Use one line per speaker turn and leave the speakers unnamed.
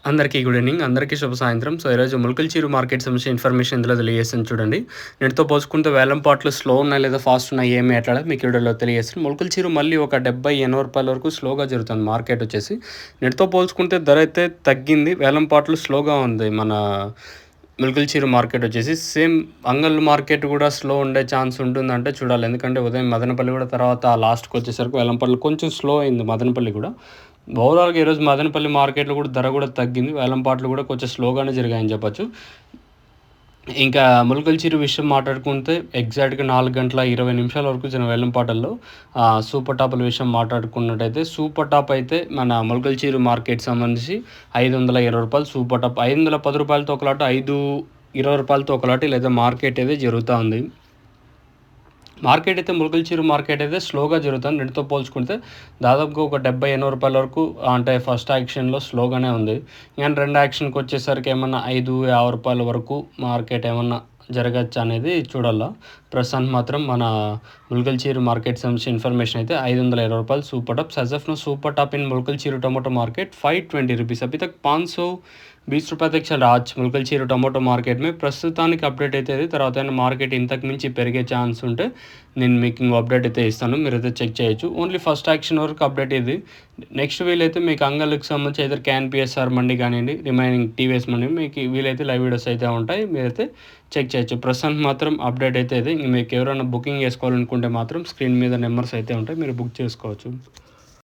అందరికీ good evening. అందరికీ శుభ సాయంత్రం. సో, ఈరోజు ములకల్చీరు మార్కెట్ సంబంధించిన ఇన్ఫర్మేషన్ ఇందులో తెలియజేస్తాను చూడండి. నేటితో పోల్చుకుంటే వేలం పాటలు స్లో ఉన్నాయి లేదా ఫాస్ట్ ఉన్నాయి ఏమి ఎట్లా మీకు వీడియోలో తెలియజేస్తాను. ములకల్చీరు మళ్ళీ ఒక 70-80 రూపాయల వరకు స్లోగా జరుగుతుంది మార్కెట్ వచ్చేసి. నేటితో పోల్చుకుంటే ధర అయితే తగ్గింది. వేలం పాటలు స్లోగా ఉంది మన ములకల్చీరు మార్కెట్ వచ్చేసి. సేమ్ అంగళ్ళు మార్కెట్ కూడా స్లో ఉండే ఛాన్స్ ఉంటుందంటే చూడాలి. ఎందుకంటే ఉదయం మదనపల్లి కూడా తర్వాత లాస్ట్కి వచ్చేసరికి వేలంపాటలు కొంచెం స్లో అయింది మదనపల్లి కూడా. ఓవరాల్‌గా ఈరోజు మదనపల్లి మార్కెట్‌లో కూడా ధర కూడా తగ్గింది. వేలంపాట్లు కూడా కొంచెం స్లోగానే జరిగాయని చెప్పొచ్చు. ఇంకా ములకల్చీరు విషయం మాట్లాడుకుంటే ఎగ్జాక్ట్‌గా 4 గంటల 20 నిమిషాల వరకు జరిగిన వేలంపాటల్లో సూపర్ టాపుల విషయం మాట్లాడుకున్నట్టయితే సూపర్ టాప్ అయితే మన ములకల్చీరు మార్కెట్ సంబంధించి రూ. 520 సూపర్ టాప్. రూ. 510తో ఒకలాట, రూ. 520 ఒకలాట లేదా మార్కెట్ అయితే జరుగుతూ ఉంది. మార్కెట్ అయితే ములకల్చీరు మార్కెట్ అయితే స్లోగా జరుగుతుంది. రెండుతో పోల్చుకుంటే దాదాపుగా ఒక 70-80 రూపాయల వరకు అంటే ఫస్ట్ యాక్షన్‌లో స్లోగానే ఉంది. అండ్ రెండో యాక్షన్‌కి వచ్చేసరికి ఏమన్నా 5-50 రూపాయల వరకు మార్కెట్ ఏమన్నా జరగచ్చా అనేది చూడాలా. ప్రస్తుతానికి మాత్రం మన ములకల్చీరు మార్కెట్ సంబంధించిన ఇన్ఫర్మేషన్ అయితే రూ. 520 సూपर टॉप एज ऑफ नो super top in Mulakalacheruvu tomato market 520 rupees अभी तक 520 रुपये तक चल रहा आज मुलकलचीरू टोमेटो మార్కెట్ में ప్రస్తుతానికి అప్డేట్ అయితే ఇది. తర్వాత మార్కెట్ ఇంతకు మించి పెరిగే ఛాన్స్ ఉంటే నేను మీకు అప్డేట్ అయితే ఇస్తాను, మీరైతే చెక్ చేయొచ్చు. ఓన్లీ ఫస్ట్ యాక్షన్ వరకు అప్డేట్ ఇది. నెక్స్ట్ వీలైతే మీకు అంగళ్ళకి సంబంధించి అయితే క్యాన్ పిఎస్ఆర్ మండి కానివ్వండి, రిమైనింగ్ టీవీఎస్ మండి మీకు వీలైతే లైవ్ వీడియోస్ అయితే ఉంటాయి, మీరైతే చెక్ చేయొచ్చు. ప్రస్తుతానికి మాత్రం అప్డేట్ అయితే ఇది. మీకు ఎవరైనా బుకింగ్ చేసుకోవాలనుకుంటే మాత్రం స్క్రీన్ మీద నెంబర్స్ అయితే ఉంటాయి, మీరు బుక్ చేసుకోవచ్చు.